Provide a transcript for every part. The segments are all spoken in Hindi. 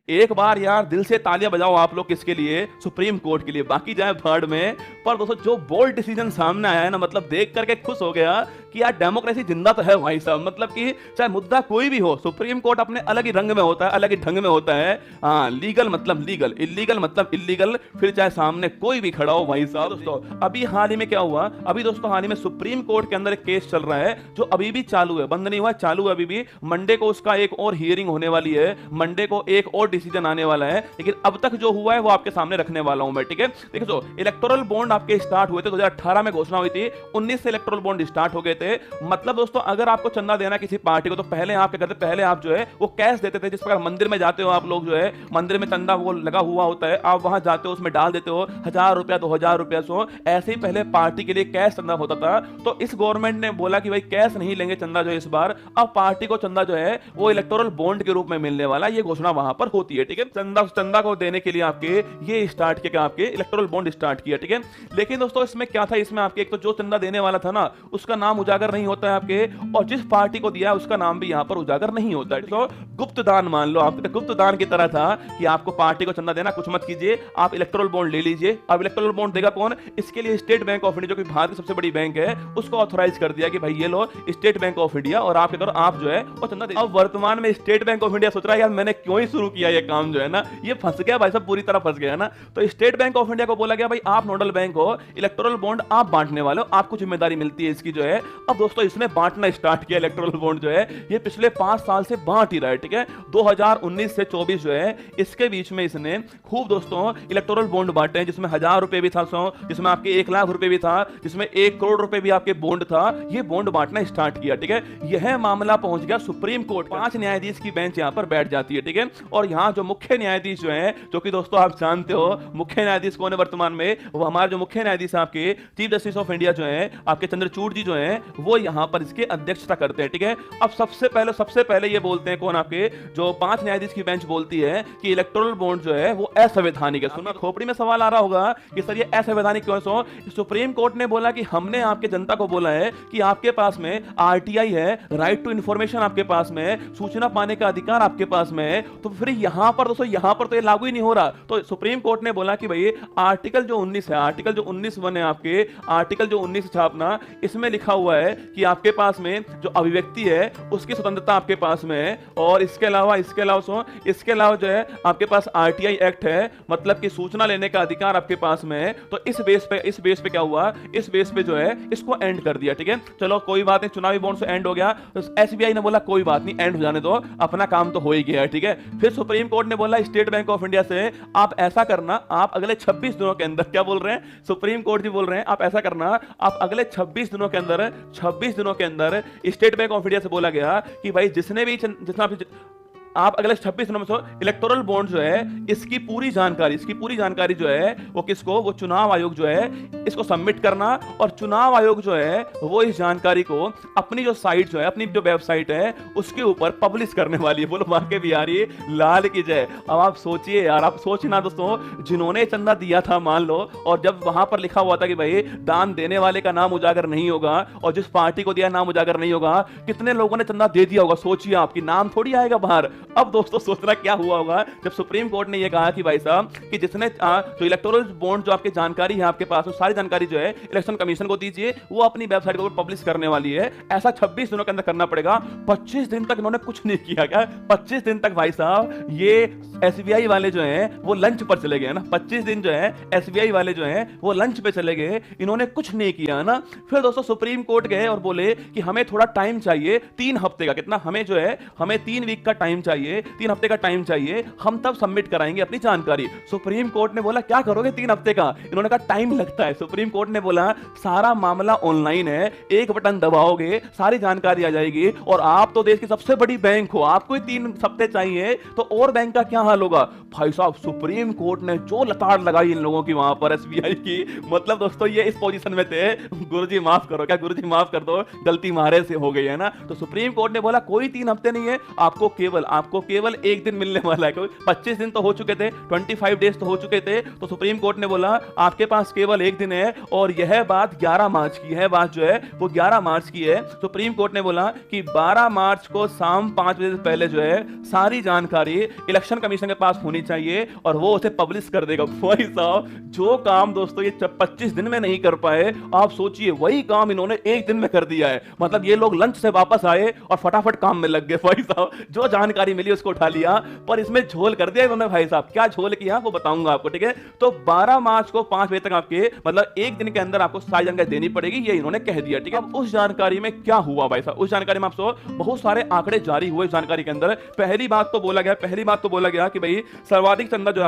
एक बार यार दिल से तालियां बजाओ आप लोग किसके लिए, सुप्रीम कोर्ट के लिए, बाकी जाए भाड़ में। पर दोस्तों जो बोल्ड डिसीजन सामने आया है ना, मतलब देख करके खुश हो गया कि यार डेमोक्रेसी जिंदा तो है भाई साहब। मतलब कि चाहे मुद्दा कोई भी हो, सुप्रीम कोर्ट अपने अलग ही रंग में होता है, अलग ही ढंग में होता है। हाँ, लीगल मतलब लीगल, इलीगल मतलब इलीगल, फिर चाहे सामने कोई भी खड़ा हो भाई साहब। दोस्तों अभी हाल ही में क्या हुआ, अभी दोस्तों हाल ही में सुप्रीम कोर्ट के अंदर एक केस चल रहा है जो अभी भी चालू है, बंद नहीं हुआ, चालू है अभी भी। मंडे को उसका एक और हियरिंग होने वाली है, मंडे को एक और डिसीजन आने वाला है, लेकिन अब तक जो हुआ है वो आपके सामने रखने वाला हूं मैं, ठीक है। देखिए तो इलेक्टोरल बॉन्ड आपके स्टार्ट हुए थे 2018 में, घोषणा हुई थी, 19 से इलेक्टोरल बॉन्ड स्टार्ट हो गए थे। मतलब दोस्तों अगर आपको चंदा देना किसी पार्टी को, तो पहले आप क्या करते, पहले आप जो है वो कैश देते थे। जिस प्रकार मंदिर में जाते हो आप लोग, जो है मंदिर में चंदा वो लगा हुआ होता है, आप वहां जाते हो, उसमें डाल देते हो 1000 रुपया 2000 रुपया 100, ऐसे ही पहले पार्टी के लिए कैश चंदा होता था। तो इस गवर्नमेंट ने बोला कि भाई कैश नहीं लेंगे चंदा जो है इस बार, अब पार्टी को चंदा जो है वो इलेक्टोरल बॉन्ड के रूप में मिलने वाला, ये घोषणा वहां पर होती है, ठीक है। चंदा को देने के लिए आपके ये स्टार्ट किया, आपके इलेक्टोरल बॉन्ड स्टार्ट किया, ठीक है। लेकिन दोस्तों इसमें क्या था, इसमें आपके एक तो जो चंदा देने वाला था ना, उसका नाम उजागर नहीं होता है आपके, और जिस पार्टी को दिया है उसका नाम भी यहां पर उजागर नहीं होता है। तो गुप्त दान मान लो, आपके गुप्त दान की तरह था कि आपको पार्टी को चंदा देना, कुछ मत कीजिए, आप इलेक्टोरल बॉन्ड ले लीजिए। अब इलेक्टोरल बॉन्ड देगा कौन, इसके लिए स्टेट बैंक ऑफ इंडिया, जो कि भारत की सबसे बड़ी बैंक है, उसको ऑथोराइज कर दिया कि भाई ये लो स्टेट बैंक ऑफ इंडिया, और आप क्या करो, आप जो है वो चंदा दे। अब वर्तमान में स्टेट बैंक ऑफ इंडिया सोच रहा है यार मैंने क्यों ही शुरू किया ये काम, जो है ना ये फंस गया भाई साहब, पूरी तरह फंस गया ना। तो स्टेट बैंक ऑफ इंडिया को बोला गया भाई आप नोडल बैंक हो, इलेक्टोरल बॉन्ड आप बांटने वाले हो, आपको जिम्मेदारी मिलती है इसकी, जो है। अब दोस्तों इसने बांटना स्टार्ट किया इलेक्टोरल बॉन्ड, जो है ये पिछले 5 साल से बांट ही रहा है, ठीक है। 2019 से 24 जो है इसके बीच में इसने खूब दोस्तों इलेक्टोरल बॉन्ड बांटे हैं, जिसमें 1000 रुपए भी था 100, जिसमें आपके 1 लाख रुपए भी था, जिसमें 1 करोड़ रुपए भी आपके बॉन्ड था। ये बॉन्ड बांटना स्टार्ट किया, ठीक है। यह मामला पहुंच गया सुप्रीम कोर्ट, 5 न्यायाधीश की बेंच यहां पर बैठ जाती है, ठीक है। और यहां जो मुख्य न्यायाधीश जो है, जो कि दोस्तों आप जानते हो मुख्य न्यायाधीश कौन है वर्तमान में, वो हमारे जो मुख्य न्यायाधीश आपके चीफ जस्टिस ऑफ इंडिया जो है आपके चंद्रचूड़ जी जो है, वो यहां पर इसके अध्यक्षता करते हैं, ठीक है। अब सबसे पहले ये बोलते हैं कौन, आपके जो 5 न्यायाधीश की बेंच बोलती है कि इलेक्टोरल बॉन्ड जो है वो असंवैधानिक है। सुना खोपड़ी में सवाल आ रहा होगा कि सर ये असंवैधानिक क्यों है। सुप्रीम कोर्ट ने बोला कि हमने आपके जनता को बोला है कि आपके पास में आरटीआई है, राइट टू इंफॉर्मेशन आपके पास में, सूचना पाने का अधिकार आपके पास में है, तो फिर यहां पर दोस्तों यहां पर तो ये लागू ही नहीं हो रहा। तो सुप्रीम कोर्ट ने बोला कि भाई आर्टिकल जो 19 है, आर्टिकल जो 19 बने आपके, आर्टिकल जो 19 छापना, इसमें लिखा हुआ है कि आपके पास में जो अभिव्यक्ति है उसकी स्वतंत्रता आपके पास में है, और इसके अलावा जो है आपके पास आरटीआई एक्ट है, मतलब कि सूचना लेने का अधिकार आपके पास में है। तो इस बेस पे क्या हुआ, इस बेस पे जो है इसको एंड कर दिया, ठीक है। चलो कोई बात नहीं, चुनावी बॉन्ड से एंड हो गया। तो एसबीआई ने बोला कोई बात नहीं, एंड हो जाने दो, अपना काम तो हो ही गया, ठीक है। फिर सुप्रीम कोर्ट ने बोला स्टेट बैंक ऑफ इंडिया से आप ऐसा करना, आप अगले 26 दिनों के अंदर, क्या बोल रहे हैं सुप्रीम कोर्ट जी, बोल रहे हैं आप ऐसा करना, आप अगले 26 दिनों के अंदर स्टेट बैंक ऑफ इंडिया से बोला गया कि भाई जिसने भी आप अगले 26 दिनों में इलेक्टोरल बॉन्ड जो है इसकी पूरी जानकारी जो है वो किसको, वो चुनाव आयोग जो है इसको सबमिट करना, और चुनाव आयोग जो है वो इस जानकारी को अपनी जो साइट जो है, अपनी जो वेबसाइट है उसके ऊपर पब्लिश करने वाली है। बोलो वाकई बिहारी लाल की जय। अब आप सोचिए यार, आप सोचना दोस्तों, जिन्होंने चंदा दिया था मान लो, और जब वहां पर लिखा हुआ था कि भाई दान देने वाले का नाम उजागर नहीं होगा, और जिस पार्टी को दिया नाम उजागर नहीं होगा, कितने लोगों ने चंदा दे दिया होगा, सोचिए, आपकी नाम थोड़ी आएगा बाहर। अब दोस्तों सोचना क्या हुआ होगा जब सुप्रीम कोर्ट ने यह कहा कि भाई साहब कि जिसने जो इलेक्टोरल बॉन्ड जो आपकी जानकारी है आपके पास, वो सारी जानकारी जो है इलेक्शन कमीशन को दीजिए, वो अपनी वेबसाइट के ऊपर पब्लिश करने वाली है। ऐसा 26 दिनों के अंदर करना पड़ेगा। 25 दिन तक इन्होंने कुछ नहीं किया, क्या 25 दिन तक भाई साहब ये एसबीआई वाले जो हैं वो लंच पर चले गए ना, 25 दिन जो है एसबीआई वाले जो हैं वो लंच पे चले गए, इन्होंने कुछ नहीं किया ना। फिर दोस्तों सुप्रीम कोर्ट गए और बोले कि हमें थोड़ा टाइम चाहिए, 3 हफ्ते का, कितना हमें जो है हमें 3 वीक का टाइम चाहिए, 3 हफ्ते का टाइम चाहिए, हम तब सबमिट कराएंगे अपनी जानकारी। सुप्रीम कोर्ट ने बोला क्या करोगे 3 हफ्ते का, इन्होंने कहा टाइम लगता है। सुप्रीम कोर्ट ने बोला सारा मामला ऑनलाइन है, एक बटन दबाओगे सारी जानकारी आ जाएगी, और आप तो देश की सबसे बड़ी बैंक हो, आपको ही 3 हफ्ते चाहिए, तो और बैंक का क्या हाल होगा। भाई साहब सुप्रीम कोर्ट ने जो लताड़ लगाई इन लोगों की वहां पर एसबीआई की, मतलब दोस्तों ये इस पोजीशन में थे, गुरुजी माफ करो, क्या गुरुजी माफ कर दो, गलती मारे से हो गई है ना। तो सुप्रीम कोर्ट ने बोला कोई 3 हफ्ते नहीं है, आपको आपको केवल एक दिन मिलने वाला है, क्योंकि 25 दिन तो हो चुके थे, 25 डेज तो हो चुके थे, तो सुप्रीम कोर्ट ने बोला आपके पास केवल एक दिन है। और यह बात 11 मार्च की है, बात जो है वो 11 मार्च की है। सुप्रीम कोर्ट ने बोला कि 12 मार्च को शाम 5 बजे से पहले जो है सारी जानकारी इलेक्शन कमीशन के पास होनी चाहिए और वो उसे पब्लिश कर देगा। भाई साहब, जो काम दोस्तों ये 25 दिन में नहीं कर पाए, आप सोचिए वही काम इन्होंने एक दिन में कर दिया है। मतलब ये लोग लंच से वापस आए और फटाफट काम में लग गए। भाई साहब, जो जानकारी मिली उसको उठा लिया, पर इसमें झोल कर दिया इन्होंने। भाई साहब, क्या झोल किया वो बताऊंगा आपको, ठीक है। तो 12 मार्च को 5 बजे तक आपके मतलब एक दिन के अंदर आपको सारी जानकारी देनी पड़ेगी, ये इन्होंने कह दिया, ठीक है। अब उस जानकारी में क्या हुआ भाई साहब, उस जानकारी में आपको बहुत सारे आंकड़े जारी हुए। जानकारी के अंदर पहली बात तो बोला गया कि भाई सर्वाधिक चंदा जो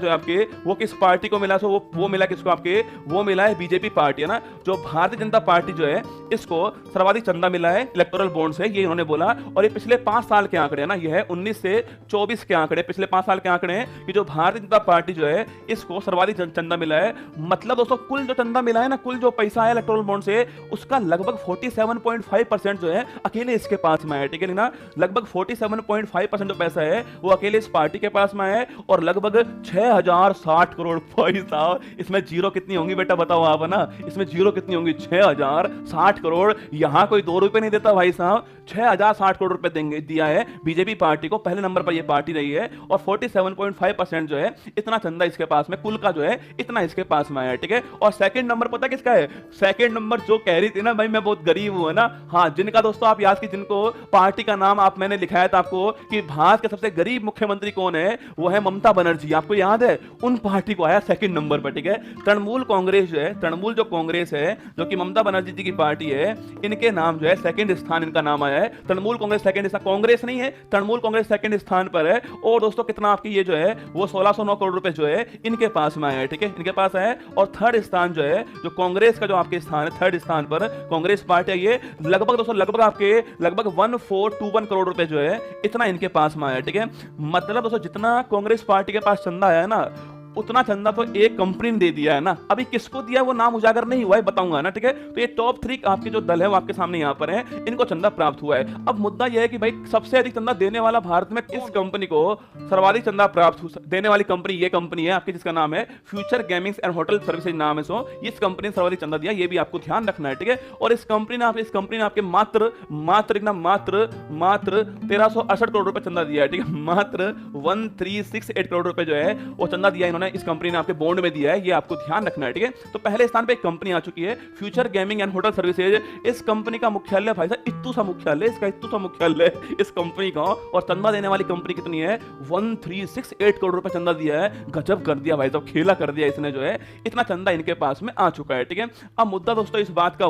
आपके वो किस पार्टी को मिला। सो वो मिला किसको, आपके वो मिला है बीजेपी पार्टी, है ना। जो भारतीय जनता पार्टी जो है इसको सर्वाधिक चंदा मिला है इलेक्टोरल बॉन्ड से, ये इन्होंने बोला। और ये पिछले 5 साल के आंकड़े है ना, ये है 19 से 24 के आंकड़े, पिछले 5 साल के आंकड़े हैं कि जो भारतीय जनता पार्टी जो है इसको सर्वाधिक चंदा मिला है। मतलब दोस्तों कुल जो चंदा मिला है ना, कुल जो पैसा है इलेक्टोरल बॉन्ड से, उसका लगभग 47.5% जो है अकेले इसके पास में है, ठीक है ना। लगभग 47.5% जो पैसा है वो अकेले इस पार्टी के पास में है और लगभग 6060 करोड़। भाई साहब, इसमें जीरो कितनी होंगी बेटा बताओ आप, है ना। इसमें जीरो कितनी होंगी, 6060 करोड़। यहां कोई 2 रुपए नहीं देता भाई साहब, 6060 करोड़ रुपए देंगे दिया है बीजेपी पार्टी को। पहले नंबर पर यह पार्टी रही है और 47.5% जो है इतना चंदा इसके पास में, कुल का जो है इतना इसके पास में है, ठीक है। और सेकंड नंबर पता किसका है, सेकंड नंबर जो कह रही थी ना भाई मैं बहुत गरीब हूं, है ना। हाँ, जिनका दोस्तों आप याद की, जिनको पार्टी का नाम आप मैंने लिखाया था आपको कि भारत के सबसे गरीब मुख्यमंत्री कौन है, वो है ममता बनर्जी, आपको याद है। उन पार्टी को आया सेकंड नंबर पर, ठीक है। तृणमूल कांग्रेस जो है, तृणमूल जो कांग्रेस है जो कि ममता बनर्जी जी की पार्टी है, इनके नाम जो है सेकंड स्थान इनका नाम आया है। तृणमूल कांग्रेस सेकंड स्थान, कांग्रेस नहीं है, तृणमूल कांग्रेस सेकंड स्थान पर है। और दोस्तों कितना आपकी ये जो है वो 1609 करोड़ रुपए जो है इनके पास में आया है, ठीक है, इनके पास है। और थर्ड स्थान जो है, जो कांग्रेस का जो आपके स्थान है, थर्ड स्थान पर कांग्रेस पार्टी है, ये लगभग दोस्तों लगभग 1421 करोड़ रुपए जो है इतना इनके पास में आया है, ठीक है। मतलब दोस्तों जितना कांग्रेस पार्टी के पास चंदा आया है ना, उतना चंदा तो एक कंपनी ने दे दिया है ना। अभी किसको दिया वो नाम उजागर नहीं हुआ है, बताऊंगा ना, ठीक है। तो ये टॉप 3 आपके जो दल है वो आपके सामने यहाँ पर है, इनको चंदा प्राप्त हुआ है। अब मुद्दा यह है कि भाई सबसे अधिक चंदा देने वाला भारत में किस कंपनी को सर्वाधिक चंदा प्राप्त देने वाली कंपनी, ये कंपनी है आपकी जिसका नाम है future gamings and hotel services नाम है। सो इस कंपनी ने सर्वाधिक चंदा दिया, ये भी आपको ध्यान रखना है, ठीक है। और इस कंपनी ने आपके मात्र 1368 करोड़ रुपए चंदा दिया है, ठीक है। मात्र 1368 करोड़ रुपए जो है वो चंदा दिया इन्होंने, इस कंपनी ने आपके बॉन्ड में दिया है, ये आपको ध्यान रखना है, ठीक है। तो पहले स्थान पे एक कंपनी आ चुकी है future gaming and hotel services. इस कंपनी का मुख्यालय भाई साहब इत्तू सा मुख्यालय, इसका इत्तू सा मुख्यालय इस कंपनी का। और चंदा देने वाली कंपनी कितनी है, 1368 करोड़ रुपए चंदा दिया है। गजब कर दिया भाई साहब, खेला कर दिया इसने जो है, इतना चंदा इनके पास में आ चुका है, ठीक है। अब मुद्दा दोस्तों इस बात का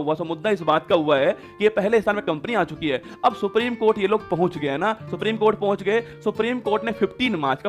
हुआ है कि ये पहले स्थान में कंपनी आ चुकी है। अब सुप्रीम कोर्ट ये लोग पहुंच गए ना, सुप्रीम कोर्ट पहुंच गए। सुप्रीम कोर्ट ने 15 मार्च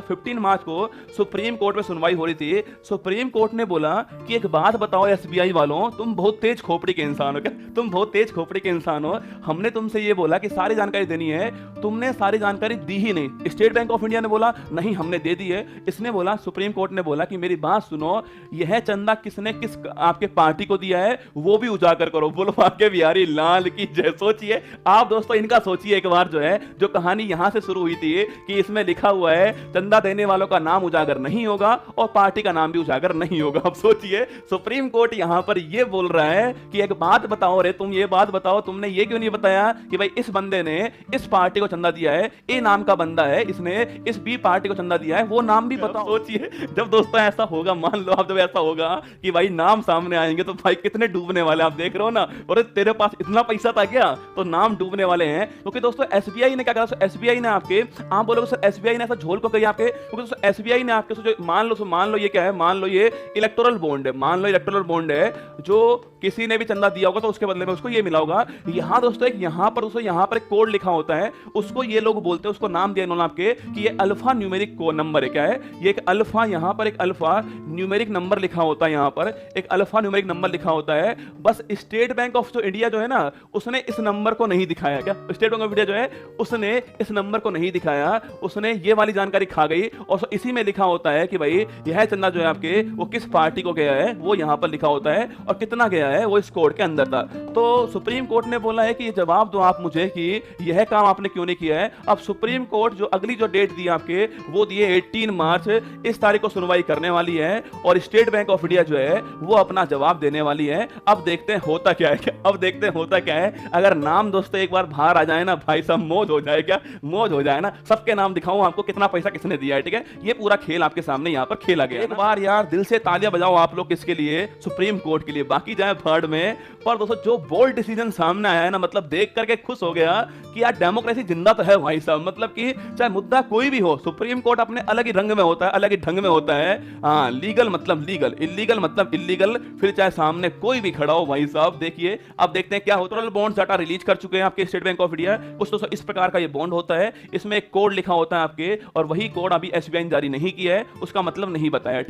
को सुप्रीम कोर्ट में सुनवाई हो रही थी। सुप्रीम कोर्ट ने बोला कि एक बात बताओ एसबीआई वालों, तुम बहुत तेज खोपड़ी के इंसान हो क्या, तुम बहुत तेज खोपड़ी के इंसान हो। हमने तुमसे ये बोला कि सारी जानकारी देनी है, तुमने सारी जानकारी दी ही नहीं। स्टेट बैंक ऑफ इंडिया ने बोला नहीं हमने दे दी है। इसने बोला, सुप्रीम कोर्ट ने बोला कि मेरी बात सुनो, यह चंदा किसने किस आपके पार्टी को दिया है वो भी उजागर करो। बोलो आपके बिहारी लाल की जय। सोचिए आप दोस्तों, इनका सोचिए एक बार जो है, जो कहानी यहां से शुरू हुई थी कि इसमें लिखा हुआ है चंदा देने वालों का नाम उजागर नहीं होगा और पार्टी का नाम भी उजागर नहीं होगा। अब सोचिए सुप्रीम कोर्ट यहां पर ये बोल रहा है कि एक बात बताओ रे, तुम ये बात बताओ, तुमने ये क्यों नहीं बताया कि भाई इस बंदे ने इस पार्टी को चंदा दिया है, ए नाम का बंदा है, इसने इस बी पार्टी को चंदा दिया है, वो नाम भी बताओ। सोचिए जब दोस्तों ऐसा होगा, मान लो आप जब ऐसा होगा कि भाई नाम सामने आएंगे तो भाई कितने डूबने वाले आप देख रहे हो ना। और तेरे पास इतना पैसा था क्या, तो नाम डूबने वाले हैं। क्योंकि दोस्तों एसबीआई ने क्या करा, एसबीआई ने आपके, आप बोलोगे सर एसबीआई ने ऐसा झोल को किया आपके, क्योंकि दोस्तों एसबीआई ने आपके जो मान लो ये क्या है, मान लो ये इलेक्टोरल बॉन्ड है, मान लो इलेक्टोरल बॉन्ड है, जो किसी ने भी चंदा दिया होगा तो उसके बदले में उसको ये मिला होगा। यहां दोस्तों यहां पर एक कोड लिखा होता है, उसको ये लोग बोलते हैं, उसको नाम दिया इन्होंने आपके कि ये अल्फा न्यूमेरिक नंबर है। क्या है ये, एक अल्फा, यहां पर एक अल्फा न्यूमेरिक नंबर लिखा होता है, यहां पर एक अल्फा न्यूमेरिक नंबर लिखा होता है। बस स्टेट बैंक ऑफ इंडिया जो है ना, उसने इस नंबर को नहीं दिखाया। क्या स्टेट बैंक ऑफ इंडिया जो है उसने इस नंबर को नहीं दिखाया, उसने ये वाली जानकारी खा गई। और इसी में लिखा होता है कि भाई यह चंदा जो है आपके वो किस पार्टी को गया है वो यहाँ पर लिखा होता है, और कितना गया है वो इस कोड के अंदर था। तो सुप्रीम कोर्ट ने बोला है कि ये जवाब दो आप मुझे कि यह काम आपने क्यों नहीं किया है। अब सुप्रीम कोर्ट जो अगली जो डेट दी आपके वो दिए 18 मार्च, इस तारीख को सुनवाई करने वाली है और स्टेट बैंक ऑफ इंडिया जो है वो अपना जवाब देने वाली है। अब देखते हैं होता क्या है, अब देखते हैं होता क्या है। अगर नाम दोस्तों एक बार बाहर आ जाए ना भाई साहब, मौज हो जाए, क्या मौज हो जाए ना। सबके नाम दिखाऊं आपको कितना पैसा किसने दिया है, ठीक है। ये पूरा खेल आपके सामने यहाँ पर खेला गया। एक बार यार दिल से तालियां बजाओ आप लोग किसके लिए, सुप्रीम कोर्ट के लिए, बाकी जाए भाड़ में। पर दोस्तों जो बोल्ड डिसीजन सामने आया है ना, मतलब देख करके खुश हो गया कि यार डेमोक्रेसी जिंदा तो है भाई साहब। मतलब कि चाहे मुद्दा कोई भी हो, सुप्रीम कोर्ट अपने अलग ही रंग में होता है, अलग ही ढंग में होता है। हाँ, लीगल मतलब लीगल, इलीगल मतलब इलीगल, फिर चाहे सामने कोई भी खड़ा हो भाई साहब। देखिए अब देखते हैं क्या होता है। बॉन्ड डाटा रिलीज कर चुके हैं आपके स्टेट बैंक ऑफ इंडिया। कुछ तो इस प्रकार का ये बॉन्ड होता है, इसमें एक कोड लिखा होता है आपके, और वही कोड अभी एसबीआई ने जारी नहीं किया है, उसका मतलब नहीं बताया, ठीक।